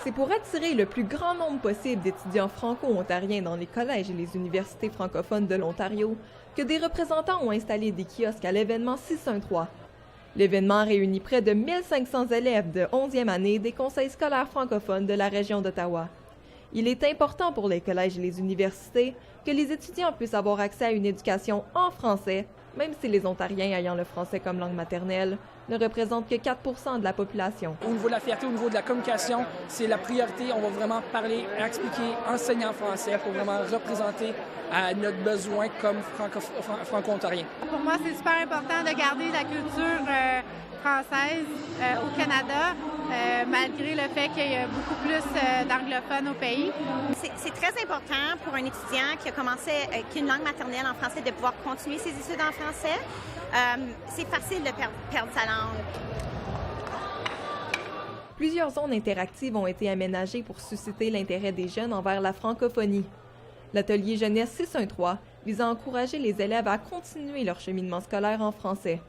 C'est pour attirer le plus grand nombre possible d'étudiants franco-ontariens dans les collèges et les universités francophones de l'Ontario que des représentants ont installé des kiosques à l'événement 613. L'événement réunit près de 1500 élèves de 11e année des conseils scolaires francophones de la région d'Ottawa. Il est important pour les collèges et les universités que les étudiants puissent avoir accès à une éducation en français, même si les Ontariens ayant le français comme langue maternelle ne représentent que 4 % de la population. Au niveau de la fierté, au niveau de la communication, c'est la priorité. On va vraiment parler, expliquer, enseigner en français pour vraiment représenter notre besoin comme franco-ontarien. Pour moi, c'est super important de garder la culture française au Canada, malgré le fait qu'il y a beaucoup plus d'anglophones au pays. C'est très important pour un étudiant qui a commencé qu'une langue maternelle en français de pouvoir continuer ses études en français. C'est facile de perdre sa langue. Plusieurs zones interactives ont été aménagées pour susciter l'intérêt des jeunes envers la francophonie. L'atelier jeunesse 613 vise à encourager les élèves à continuer leur cheminement scolaire en français.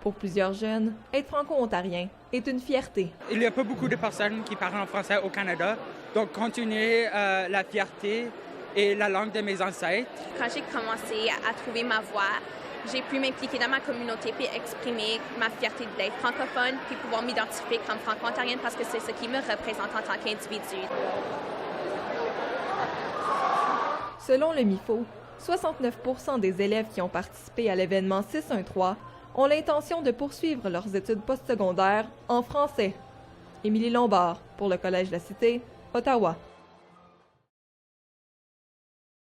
Pour plusieurs jeunes, être franco-ontarien est une fierté. Il n'y a pas beaucoup de personnes qui parlent en français au Canada, donc continuer la fierté et la langue de mes ancêtres. Quand j'ai commencé à trouver ma voix, j'ai pu m'impliquer dans ma communauté puis exprimer ma fierté d'être francophone puis pouvoir m'identifier comme franco-ontarienne parce que c'est ce qui me représente en tant qu'individu. Selon le MIFO, 69 % des élèves qui ont participé à l'événement 613 ont l'intention de poursuivre leurs études postsecondaires en français. Émilie Lombard, pour le Collège de la Cité, Ottawa.